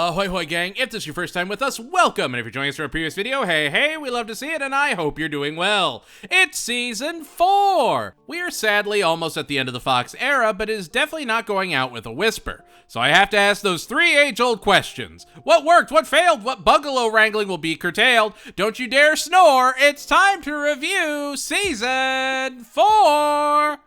Ahoy hoy gang, if this is your first time with us, welcome, and if you're joining us from a previous video, hey, we love to see it, and I hope you're doing well. It's Season 4! We are sadly almost at the end of the Fox era, but it is definitely not going out with a whisper. So I have to ask those three age-old questions. What worked? What failed? What Buggalo wrangling will be curtailed? Don't you dare snore! It's time to review Season 4!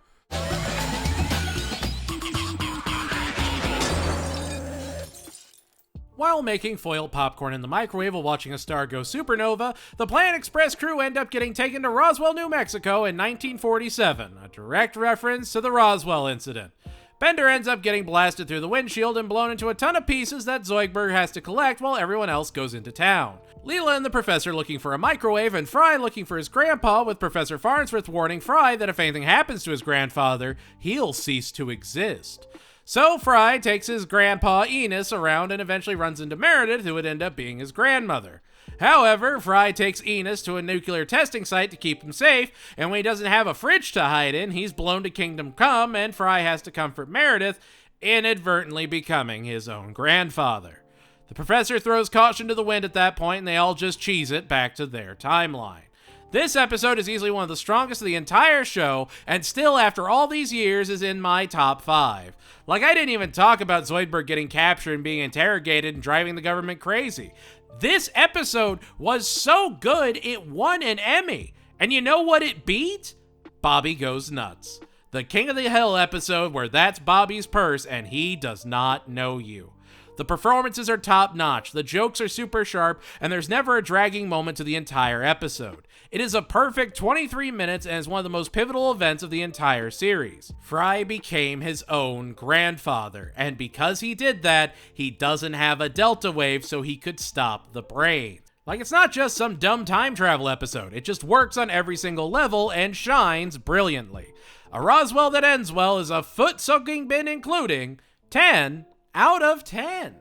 While making foil popcorn in the microwave while watching a star go supernova, the Planet Express crew end up getting taken to Roswell, New Mexico in 1947, a direct reference to the Roswell incident. Bender ends up getting blasted through the windshield and blown into a ton of pieces that Zoidberg has to collect while everyone else goes into town. Leela and the professor looking for a microwave, and Fry looking for his grandpa, with Professor Farnsworth warning Fry that if anything happens to his grandfather, he'll cease to exist. So Fry takes his grandpa Enos around and eventually runs into Meredith, who would end up being his grandmother. However, Fry takes Enos to a nuclear testing site to keep him safe, and when he doesn't have a fridge to hide in, he's blown to Kingdom Come, and Fry has to comfort Meredith, inadvertently becoming his own grandfather. The professor throws caution to the wind at that point, and they all just cheese it back to their timeline. This episode is easily one of the strongest of the entire show, and still, after all these years, is in my top 5. Like, I didn't even talk about Zoidberg getting captured and being interrogated and driving the government crazy. This episode was so good, it won an Emmy. And you know what it beat? Bobby Goes Nuts. The King of the Hill episode where that's Bobby's purse and he does not know you. The performances are top-notch, the jokes are super sharp, and there's never a dragging moment to the entire episode. It is a perfect 23 minutes and is one of the most pivotal events of the entire series. Fry became his own grandfather, and because he did that, he doesn't have a delta wave so he could stop the brain. Like, it's not just some dumb time travel episode, it just works on every single level and shines brilliantly. A Roswell that ends well is a foot-soaking bin including 10 out of 10.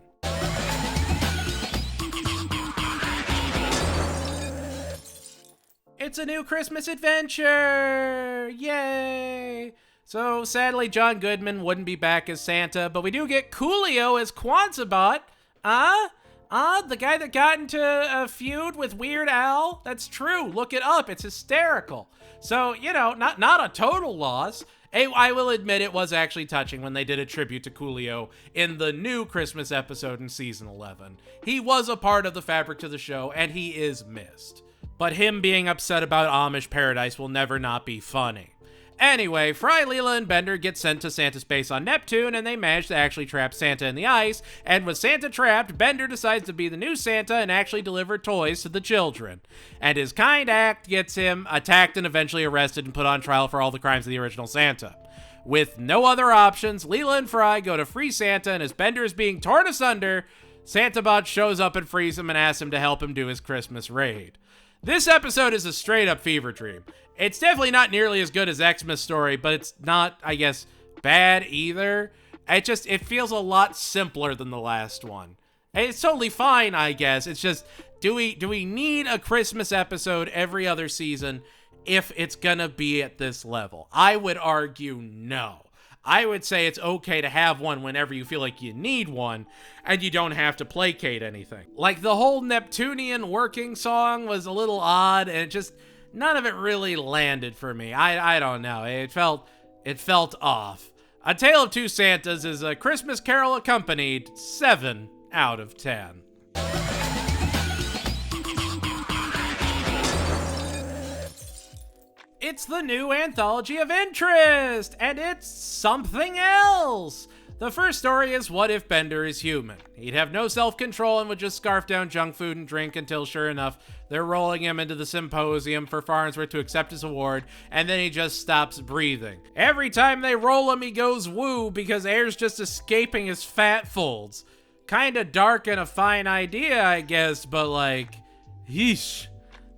It's a new Christmas adventure! Yay! So sadly, John Goodman wouldn't be back as Santa, but we do get Coolio as Kwanzaa-bot. The guy that got into a feud with Weird Al? That's true, look it up, it's hysterical. So, you know, not a total loss. I will admit it was actually touching when they did a tribute to Coolio in the new Christmas episode in Season 11. He was a part of the fabric to the show, and he is missed. But him being upset about Amish Paradise will never not be funny. Anyway, Fry, Leela, and Bender get sent to Santa's base on Neptune, and they manage to actually trap Santa in the ice, and with Santa trapped, Bender decides to be the new Santa and actually deliver toys to the children. And his kind act gets him attacked and eventually arrested and put on trial for all the crimes of the original Santa. With no other options, Leela and Fry go to free Santa, and as Bender is being torn asunder, Santa-Bot shows up and frees him and asks him to help him do his Christmas raid. This episode is a straight-up fever dream. It's definitely not nearly as good as Xmas Story, but it's not, I guess, bad either. It feels a lot simpler than the last one. It's totally fine, I guess. It's just, do we need a Christmas episode every other season if it's gonna be at this level? I would argue no. I would say it's okay to have one whenever you feel like you need one, and you don't have to placate anything. Like, the whole Neptunian working song was a little odd, and none of it really landed for me. I don't know. It felt off. A Tale of Two Santas is a Christmas Carol accompanied 7 out of 10. It's the new Anthology of Interest, and it's something else. The first story is What If Bender is Human? He'd have no self-control and would just scarf down junk food and drink until, sure enough, they're rolling him into the symposium for Farnsworth to accept his award, and then he just stops breathing. Every time they roll him, he goes woo because air's just escaping his fat folds. Kinda dark and a fine idea, I guess, but like, yeesh.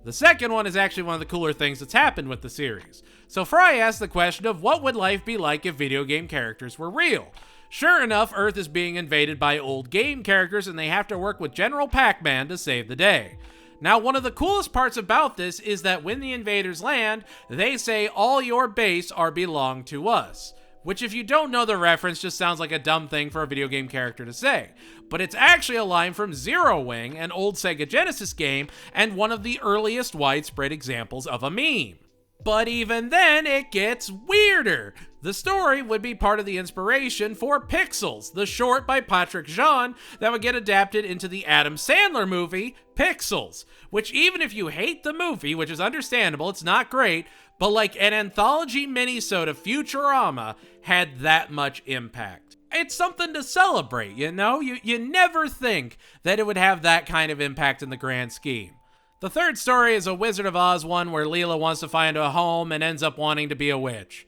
The second one is actually one of the cooler things that's happened with the series. So Fry asks the question of what would life be like if video game characters were real? Sure enough, Earth is being invaded by old game characters and they have to work with General Pac-Man to save the day. Now, one of the coolest parts about this is that when the invaders land, they say all your base are belong to us. which if you don't know the reference just sounds like a dumb thing for a video game character to say. But it's actually a line from Zero Wing, an old Sega Genesis game, and one of the earliest widespread examples of a meme. But even then, it gets weirder. The story would be part of the inspiration for Pixels, the short by Patrick Jean that would get adapted into the Adam Sandler movie, Pixels, which even if you hate the movie, which is understandable, it's not great, but like an anthology minisode of Futurama had that much impact. It's something to celebrate, you know? You never think that it would have that kind of impact in the grand scheme. The third story is a Wizard of Oz one where Leela wants to find a home and ends up wanting to be a witch.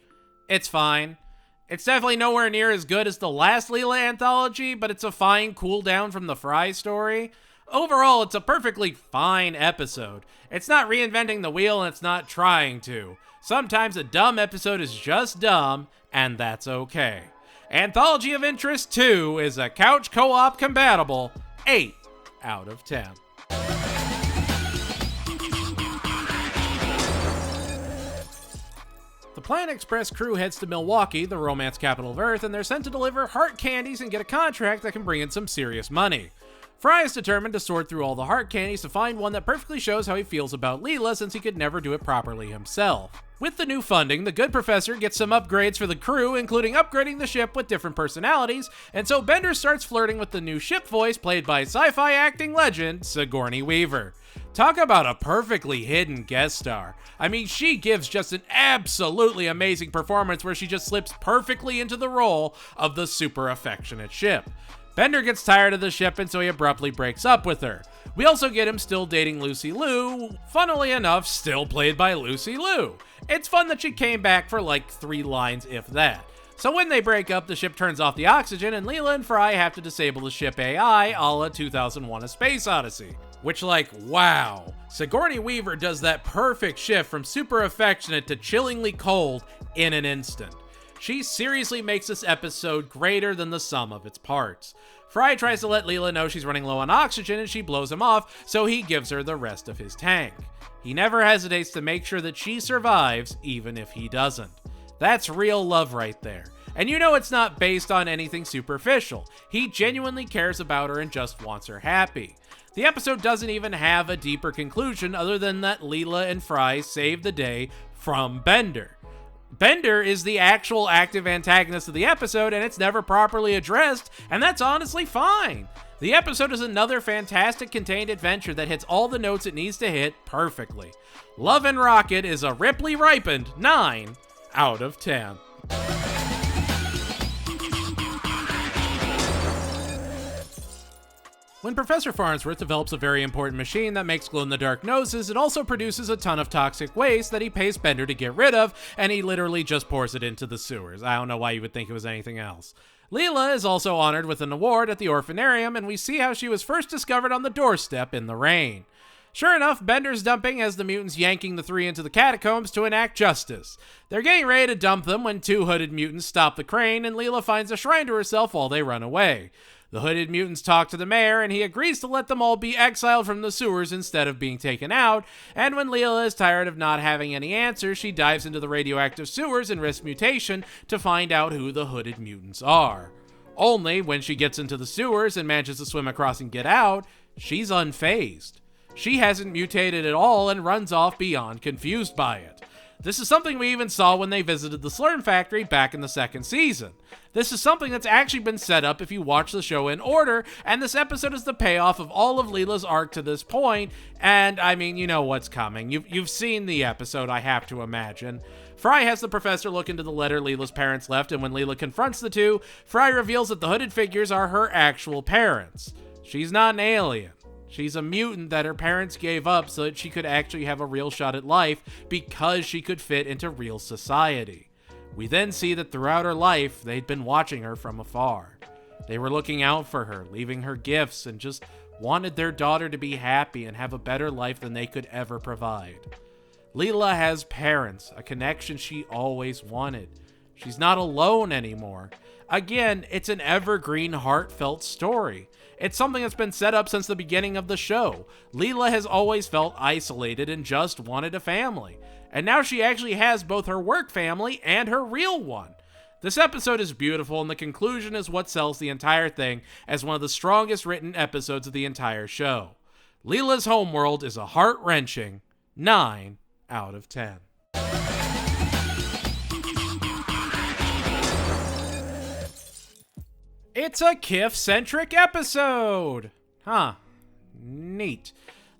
It's fine. It's definitely nowhere near as good as the last Leela anthology, but it's a fine cool down from the Fry story. Overall, it's a perfectly fine episode. It's not reinventing the wheel and it's not trying to. Sometimes a dumb episode is just dumb, and that's okay. Anthology of Interest II is a couch co-op compatible 8 out of 10. The Planet Express crew heads to Milwaukee, the romance capital of Earth, and they're sent to deliver heart candies and get a contract that can bring in some serious money. Fry is determined to sort through all the heart candies to find one that perfectly shows how he feels about Leela since he could never do it properly himself. With the new funding, the good professor gets some upgrades for the crew, including upgrading the ship with different personalities, and so Bender starts flirting with the new ship voice played by sci-fi acting legend Sigourney Weaver. Talk about a perfectly hidden guest star. I mean, she gives just an absolutely amazing performance where she just slips perfectly into the role of the super affectionate ship. Bender gets tired of the ship and so he abruptly breaks up with her. We also get him still dating Lucy Liu, funnily enough, still played by Lucy Liu. It's fun that she came back for like 3 lines, if that. So when they break up, the ship turns off the oxygen and Leela and Fry have to disable the ship AI a la 2001: A Space Odyssey. Which, like, wow. Sigourney Weaver does that perfect shift from super affectionate to chillingly cold in an instant. She seriously makes this episode greater than the sum of its parts. Fry tries to let Leela know she's running low on oxygen and she blows him off, so he gives her the rest of his tank. He never hesitates to make sure that she survives, even if he doesn't. That's real love right there. And you know it's not based on anything superficial. He genuinely cares about her and just wants her happy. The episode doesn't even have a deeper conclusion other than that Leela and Fry save the day from Bender. Bender is the actual active antagonist of the episode and it's never properly addressed, and that's honestly fine. The episode is another fantastic contained adventure that hits all the notes it needs to hit perfectly. Love and Rocket is a Ripley ripened 9 out of 10. When Professor Farnsworth develops a very important machine that makes glow-in-the-dark noses, it also produces a ton of toxic waste that he pays Bender to get rid of, and he literally just pours it into the sewers. I don't know why you would think it was anything else. Leela is also honored with an award at the Orphanarium, and we see how she was first discovered on the doorstep in the rain. Sure enough, Bender's dumping as the mutants yanking the 3 into the catacombs to enact justice. They're getting ready to dump them when 2 hooded mutants stop the crane, and Leela finds a shrine to herself while they run away. The hooded mutants talk to the mayor, and he agrees to let them all be exiled from the sewers instead of being taken out, and when Leela is tired of not having any answers, she dives into the radioactive sewers and risks mutation to find out who the hooded mutants are. Only, when she gets into the sewers and manages to swim across and get out, she's unfazed. She hasn't mutated at all and runs off beyond confused by it. This is something we even saw when they visited the Slurm Factory back in the 2nd season. This is something that's actually been set up if you watch the show in order, and this episode is the payoff of all of Leela's arc to this point, and I mean, you know what's coming. You've seen the episode, I have to imagine. Fry has the professor look into the letter Leela's parents left, and when Leela confronts the two, Fry reveals that the hooded figures are her actual parents. She's not an alien. She's a mutant that her parents gave up so that she could actually have a real shot at life because she could fit into real society. We then see that throughout her life, they'd been watching her from afar. They were looking out for her, leaving her gifts, and just wanted their daughter to be happy and have a better life than they could ever provide. Leela has parents, a connection she always wanted. She's not alone anymore. Again, it's an evergreen, heartfelt story. It's something that's been set up since the beginning of the show. Leela has always felt isolated and just wanted a family. And now she actually has both her work family and her real one. This episode is beautiful, and the conclusion is what sells the entire thing as one of the strongest written episodes of the entire show. Leela's Homeworld is a heart-wrenching 9 out of 10. It's a Kif-centric episode! Huh. Neat.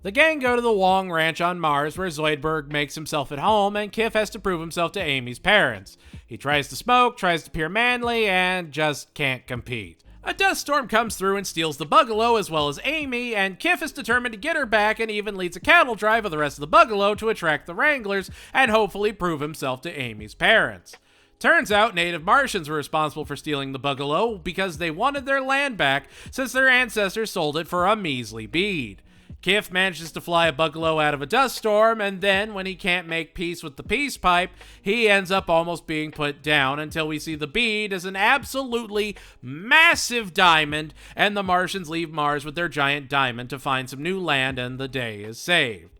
The gang go to the Wong Ranch on Mars, where Zoidberg makes himself at home, and Kif has to prove himself to Amy's parents. He tries to smoke, tries to appear manly, and just can't compete. A dust storm comes through and steals the Buggalo as well as Amy, and Kif is determined to get her back and even leads a cattle drive of the rest of the Buggalo to attract the Wranglers and hopefully prove himself to Amy's parents. Turns out native Martians were responsible for stealing the Buggalo because they wanted their land back since their ancestors sold it for a measly bead. Kif manages to fly a Buggalo out of a dust storm, and then, when he can't make peace with the peace pipe, he ends up almost being put down until we see the bead as an absolutely massive diamond, and the Martians leave Mars with their giant diamond to find some new land, and the day is saved.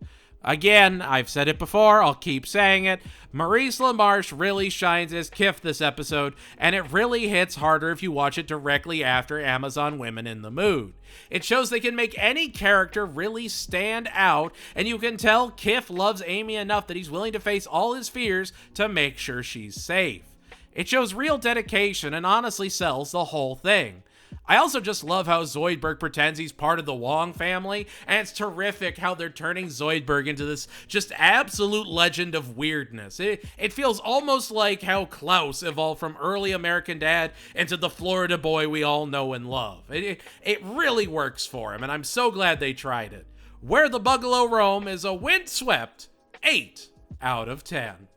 Again, I've said it before, I'll keep saying it, Maurice LaMarche really shines as Kif this episode, and it really hits harder if you watch it directly after Amazon Women in the Mood. It shows they can make any character really stand out, and you can tell Kif loves Amy enough that he's willing to face all his fears to make sure she's safe. It shows real dedication and honestly sells the whole thing. I also just love how Zoidberg pretends he's part of the Wong family, and it's terrific how they're turning Zoidberg into this just absolute legend of weirdness. It feels almost like how Klaus evolved from early American Dad into the Florida boy we all know and love. It really works for him, and I'm so glad they tried it. Where the Buggalo Roam is a windswept 8 out of 10.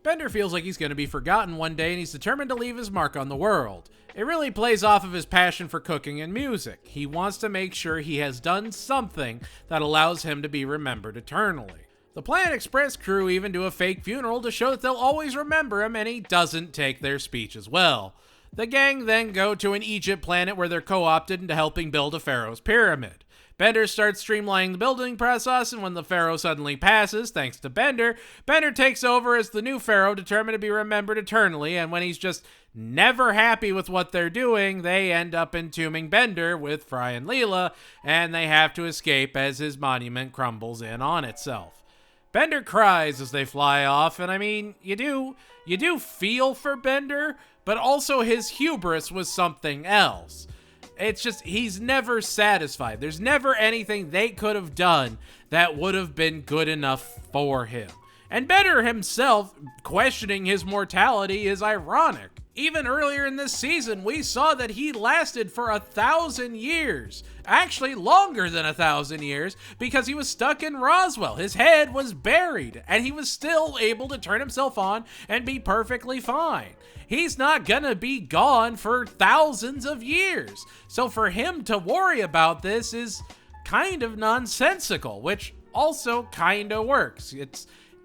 Bender feels like he's going to be forgotten one day, and he's determined to leave his mark on the world. It really plays off of his passion for cooking and music. He wants to make sure he has done something that allows him to be remembered eternally. The Planet Express crew even do a fake funeral to show that they'll always remember him, and he doesn't take their speech as well. The gang then go to an Egypt planet where they're co-opted into helping build a Pharaoh's pyramid. Bender starts streamlining the building process, and when the Pharaoh suddenly passes, thanks to Bender, Bender takes over as the new Pharaoh, determined to be remembered eternally, and when he's just never happy with what they're doing, they end up entombing Bender with Fry and Leela, and they have to escape as his monument crumbles in on itself. Bender cries as they fly off, and I mean, you do feel for Bender, but also his hubris was something else. It's just, he's never satisfied. There's never anything they could have done that would have been good enough for him. And Bender himself questioning his mortality is ironic. Even earlier in this season, we saw that he lasted for 1,000 years. Actually, longer than 1,000 years, because he was stuck in Roswell. His head was buried, and he was still able to turn himself on and be perfectly fine. He's not gonna be gone for thousands of years. So for him to worry about this is kind of nonsensical, which also kinda works.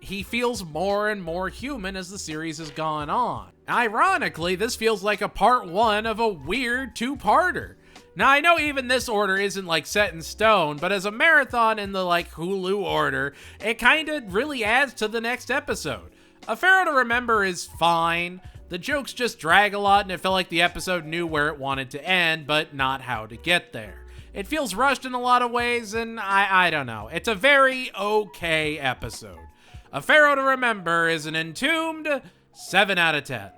He feels more and more human as the series has gone on. Ironically, this feels like a part 1 of a weird 2-parter. Now, I know even this order isn't like set in stone, but as a marathon in the like Hulu order, it kinda really adds to the next episode. A Pharaoh to Remember is fine. The jokes just drag a lot, and it felt like the episode knew where it wanted to end, but not how to get there. It feels rushed in a lot of ways, and I don't know. It's a very okay episode. A Pharaoh to Remember is an entombed 7 out of 10.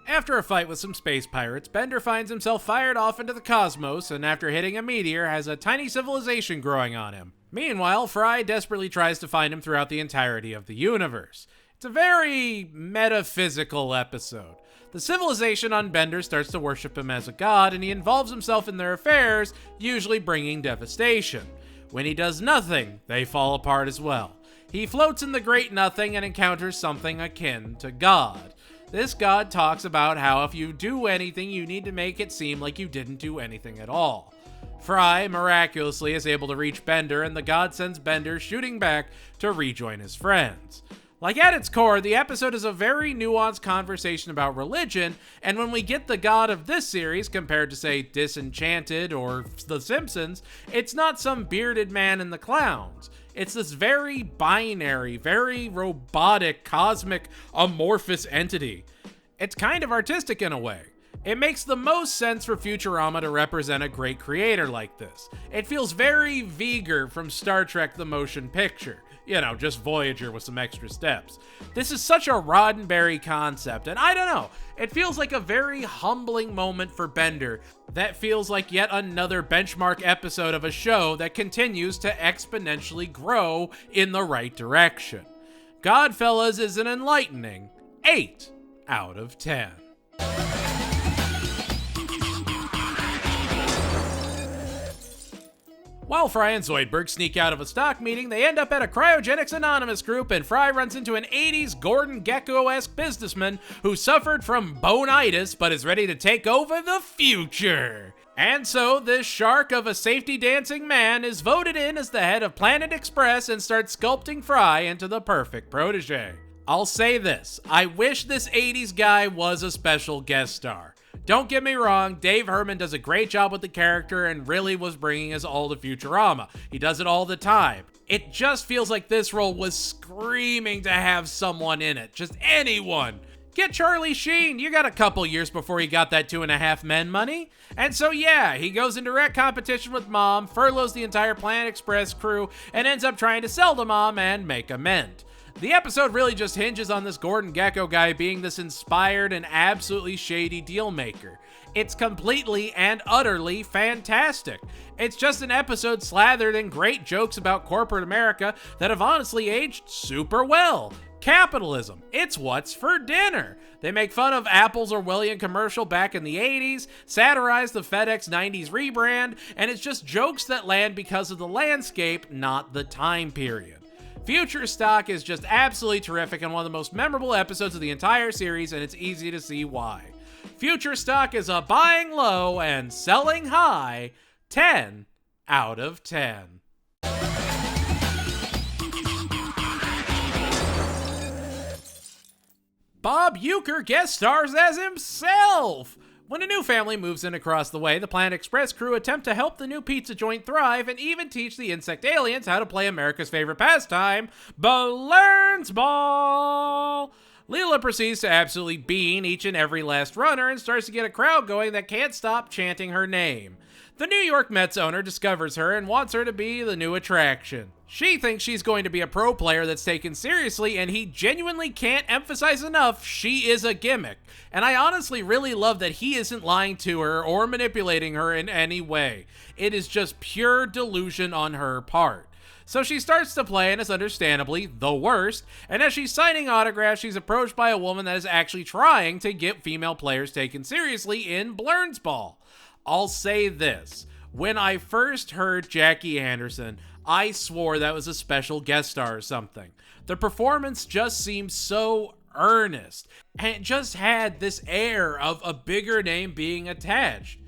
After a fight with some space pirates, Bender finds himself fired off into the cosmos, and after hitting a meteor, has a tiny civilization growing on him. Meanwhile, Fry desperately tries to find him throughout the entirety of the universe. It's a very metaphysical episode. The civilization on Bender starts to worship him as a god, and he involves himself in their affairs, usually bringing devastation. When he does nothing, they fall apart as well. He floats in the great nothing and encounters something akin to God. This god talks about how if you do anything, you need to make it seem like you didn't do anything at all. Fry miraculously is able to reach Bender, and the god sends Bender shooting back to rejoin his friends. Like, at its core, the episode is a very nuanced conversation about religion, and when we get the god of this series compared to, say, Disenchanted or The Simpsons, it's not some bearded man in the clowns. It's this very binary, very robotic, cosmic, amorphous entity. It's kind of artistic in a way. It makes the most sense for Futurama to represent a great creator like this. It feels very V'ger from Star Trek the Motion Picture. You know, just Voyager with some extra steps. This is such a Roddenberry concept, and I don't know, it feels like a very humbling moment for Bender that feels like yet another benchmark episode of a show that continues to exponentially grow in the right direction. Godfellas is an enlightening 8 out of 10. While Fry and Zoidberg sneak out of a stock meeting, they end up at a Cryogenics Anonymous group, and Fry runs into an 80s Gordon Gekko-esque businessman who suffered from bonitis but is ready to take over the future. And so this shark of a safety dancing man is voted in as the head of Planet Express and starts sculpting Fry into the perfect protege. I'll say this, I wish this 80s guy was a special guest star. Don't get me wrong, Dave Herman does a great job with the character and really was bringing us all to Futurama. He does it all the time. It just feels like this role was screaming to have someone in it. Just anyone. Get Charlie Sheen. You got a couple years before he got that 2.5 Men money. And so yeah, he goes in direct competition with Mom, furloughs the entire Planet Express crew, and ends up trying to sell to Mom and make amends. The episode really just hinges on this Gordon Gekko guy being this inspired and absolutely shady deal maker. It's completely and utterly fantastic. It's just an episode slathered in great jokes about corporate America that have honestly aged super well. Capitalism, it's what's for dinner. They make fun of Apple's Orwellian commercial back in the 80s, satirize the FedEx 90s rebrand, and it's just jokes that land because of the landscape, not the time period. Future Stock is just absolutely terrific and one of the most memorable episodes of the entire series, and it's easy to see why. Future Stock is a buying low and selling high 10 out of 10. Bob Uecker guest stars as himself! When a new family moves in across the way, the Planet Express crew attempt to help the new pizza joint thrive and even teach the insect aliens how to play America's favorite pastime, Balloons Ball! Leela proceeds to absolutely bean each and every last runner and starts to get a crowd going that can't stop chanting her name. The New York Mets owner discovers her and wants her to be the new attraction. She thinks she's going to be a pro player that's taken seriously, and he genuinely can't emphasize enough she is a gimmick. And I honestly really love that he isn't lying to her or manipulating her in any way. It is just pure delusion on her part. So she starts to play and is understandably the worst, and as she's signing autographs, she's approached by a woman that is actually trying to get female players taken seriously in Balloons Ball. I'll say this, when I first heard Jackie Anderson, I swore that was a special guest star or something. The performance just seemed so earnest, and it just had this air of a bigger name being attached.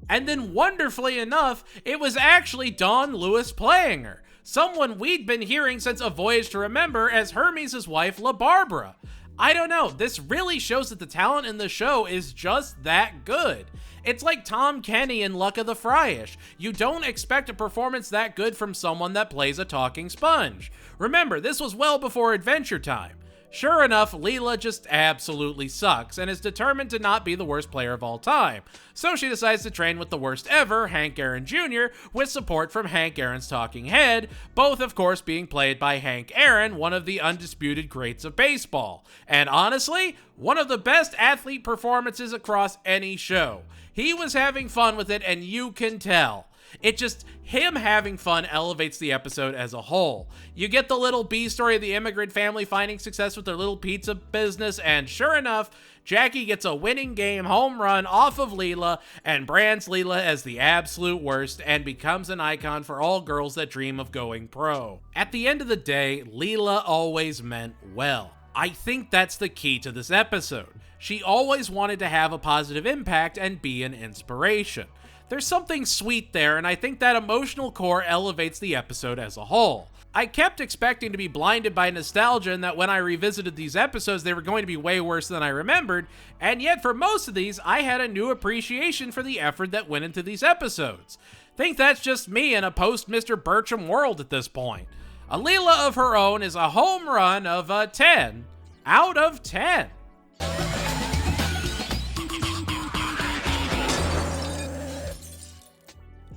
And then wonderfully enough, it was actually Dawn Lewis playing her, someone we'd been hearing since A Voyage to Remember as Hermes' wife La Barbara. I don't know, this really shows that the talent in the show is just that good. It's like Tom Kenny in Luck of the Fryish. You don't expect a performance that good from someone that plays a talking sponge. Remember, this was well before Adventure Time. Sure enough, Leela just absolutely sucks and is determined to not be the worst player of all time. So she decides to train with the worst ever, Hank Aaron Jr., with support from Hank Aaron's talking head, both of course being played by Hank Aaron, one of the undisputed greats of baseball. And honestly, one of the best athlete performances across any show. He was having fun with it, and you can tell. Him having fun elevates the episode as a whole. You get the little B story of the immigrant family finding success with their little pizza business, and sure enough, Jackie gets a winning game home run off of Leela and brands Leela as the absolute worst and becomes an icon for all girls that dream of going pro. At the end of the day, Leela always meant well. I think that's the key to this episode. She always wanted to have a positive impact and be an inspiration. There's something sweet there, and I think that emotional core elevates the episode as a whole. I kept expecting to be blinded by nostalgia and that when I revisited these episodes, they were going to be way worse than I remembered, and yet for most of these, I had a new appreciation for the effort that went into these episodes. Think that's just me in a post-Mr. Bertram world at this point. A Leela of her own is a home run of a 10 out of 10.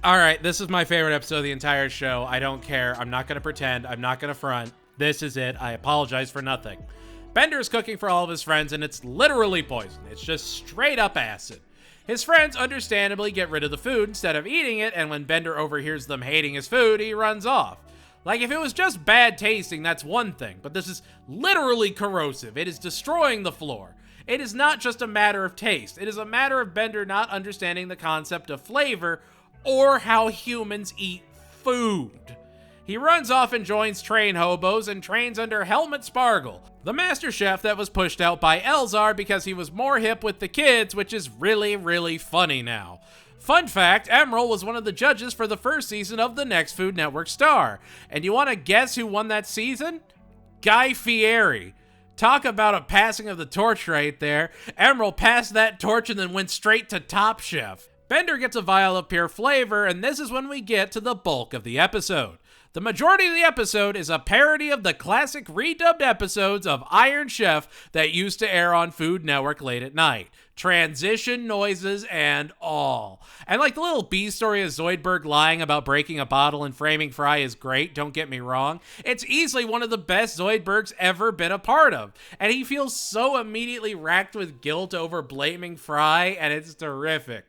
Alright, this is my favorite episode of the entire show. I don't care. I'm not going to pretend. I'm not going to front. This is it. I apologize for nothing. Bender is cooking for all of his friends, and it's literally poison. It's just straight up acid. His friends understandably get rid of the food instead of eating it, and when Bender overhears them hating his food, he runs off. Like, if it was just bad tasting, that's one thing, but this is literally corrosive. It is destroying the floor. It is not just a matter of taste. It is a matter of Bender not understanding the concept of flavor or how humans eat food. He runs off and joins train hobos and trains under Helmut Spargle, the master chef that was pushed out by Elzar because he was more hip with the kids, which is really, really funny now. Fun fact, Emerald was one of the judges for the first season of the next Food Network star. And you want to guess who won that season? Guy Fieri. Talk about a passing of the torch right there. Emerald passed that torch and then went straight to Top Chef. Bender gets a vial of pure flavor, and this is when we get to the bulk of the episode. The majority of the episode is a parody of the classic redubbed episodes of Iron Chef that used to air on Food Network late at night. Transition noises and all. And like the little B story of Zoidberg lying about breaking a bottle and framing Fry is great, don't get me wrong. It's easily one of the best Zoidberg's ever been a part of. And he feels so immediately racked with guilt over blaming Fry, and it's terrific.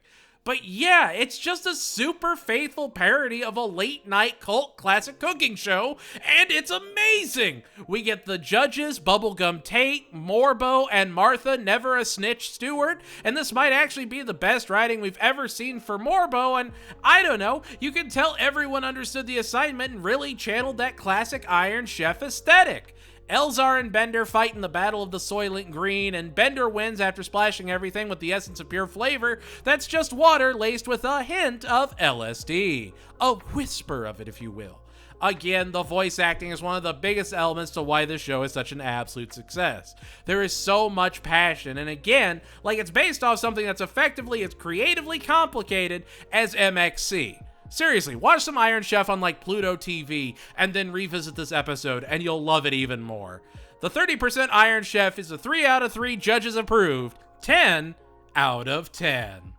But yeah, it's just a super faithful parody of a late-night cult classic cooking show, and it's amazing! We get the judges, Bubblegum Tate, Morbo, and Martha Never a Snitch Stewart, and this might actually be the best writing we've ever seen for Morbo, and I don't know, you can tell everyone understood the assignment and really channeled that classic Iron Chef aesthetic. Elzar and Bender fight in the Battle of the Soylent Green, and Bender wins after splashing everything with the essence of pure flavor that's just water laced with a hint of LSD. A whisper of it, if you will. Again, the voice acting is one of the biggest elements to why this show is such an absolute success. There is so much passion, and again, like it's based off something that's effectively as creatively complicated as MXC. Seriously, watch some Iron Chef on like Pluto TV and then revisit this episode and you'll love it even more. The 30% Iron Chef is a 3 out of 3 judges approved, 10 out of 10.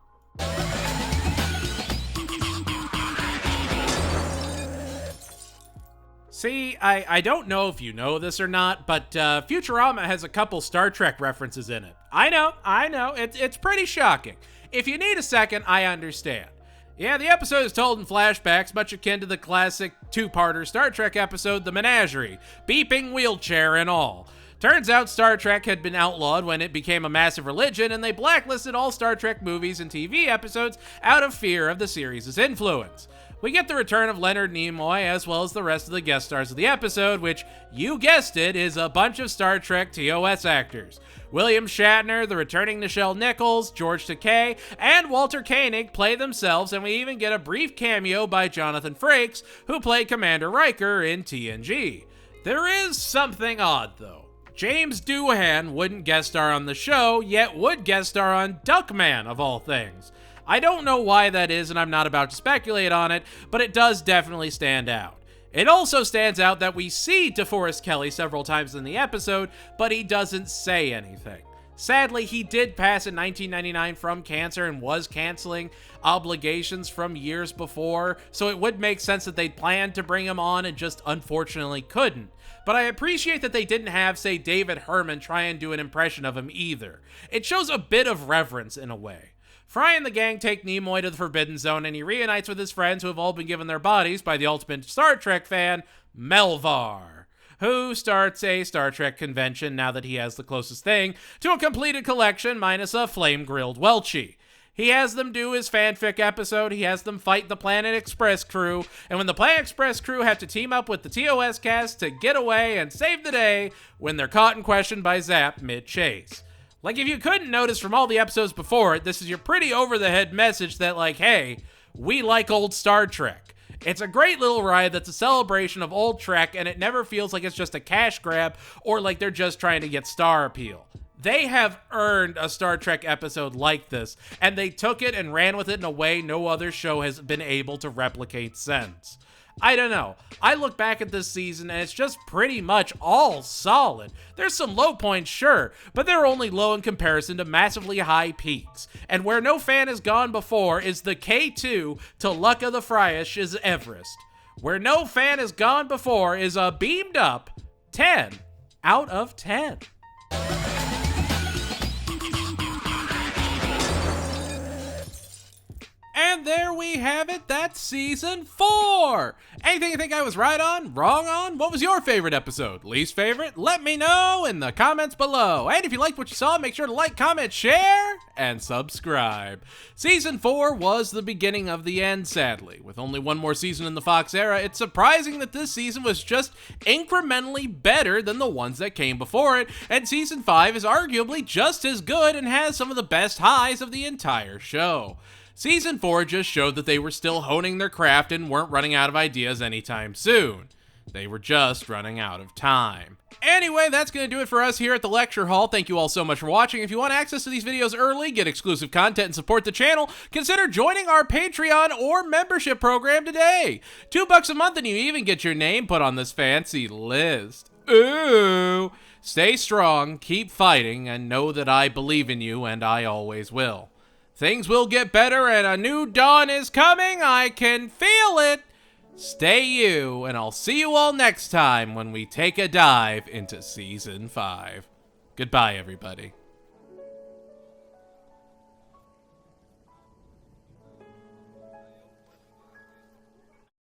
See, I don't know if you know this or not, but Futurama has a couple Star Trek references in it. I know, it's pretty shocking. If you need a second, I understand. Yeah, the episode is told in flashbacks, much akin to the classic two-parter Star Trek episode, The Menagerie, beeping wheelchair and all. Turns out Star Trek had been outlawed when it became a massive religion, and they blacklisted all Star Trek movies and TV episodes out of fear of the series' influence. We get the return of Leonard Nimoy, as well as the rest of the guest stars of the episode, which, you guessed it, is a bunch of Star Trek TOS actors. William Shatner, the returning Nichelle Nichols, George Takei, and Walter Koenig play themselves, and we even get a brief cameo by Jonathan Frakes, who played Commander Riker in TNG. There is something odd, though. James Doohan wouldn't guest star on the show, yet would guest star on Duckman, of all things. I don't know why that is, and I'm not about to speculate on it, but it does definitely stand out. It also stands out that we see DeForest Kelley several times in the episode, but he doesn't say anything. Sadly, he did pass in 1999 from cancer and was canceling obligations from years before, so it would make sense that they'd planned to bring him on and just unfortunately couldn't. But I appreciate that they didn't have, say, David Herman try and do an impression of him either. It shows a bit of reverence in a way. Fry and the gang take Nimoy to the Forbidden Zone, and he reunites with his friends who have all been given their bodies by the ultimate Star Trek fan, Melvar, who starts a Star Trek convention now that he has the closest thing to a completed collection minus a flame-grilled Welchie. He has them do his fanfic episode, he has them fight the Planet Express crew, and when the Planet Express crew have to team up with the TOS cast to get away and save the day when they're caught and questioned by Zap mid-chase. Like, if you couldn't notice from all the episodes before it, this is your pretty over-the-head message that, like, hey, we like old Star Trek. It's a great little ride that's a celebration of old Trek, and it never feels like it's just a cash grab or like they're just trying to get star appeal. They have earned a Star Trek episode like this, and they took it and ran with it in a way no other show has been able to replicate since. I don't know. I look back at this season and it's just pretty much all solid. There's some low points, sure, but they're only low in comparison to massively high peaks. And where no fan has gone before is the K2 to Lucka the Fryish's Everest. Where no fan has gone before is a beamed up 10 out of 10. And there we have it, that's season 4! Anything you think I was right on, wrong on? What was your favorite episode? Least favorite? Let me know in the comments below. And if you liked what you saw, make sure to like, comment, share, and subscribe. Season 4 was the beginning of the end, sadly. With only one more season in the Fox era, it's surprising that this season was just incrementally better than the ones that came before it, and season 5 is arguably just as good and has some of the best highs of the entire show. Season 4 just showed that they were still honing their craft and weren't running out of ideas anytime soon. They were just running out of time. Anyway, that's going to do it for us here at the Lecture Hall. Thank you all so much for watching. If you want access to these videos early, get exclusive content, and support the channel, consider joining our Patreon or membership program today. $2 a month and you even get your name put on this fancy list. Ooh! Stay strong, keep fighting, and know that I believe in you and I always will. Things will get better and a new dawn is coming. I can feel it. Stay you, and I'll see you all next time when we take a dive into Season 5. Goodbye, everybody.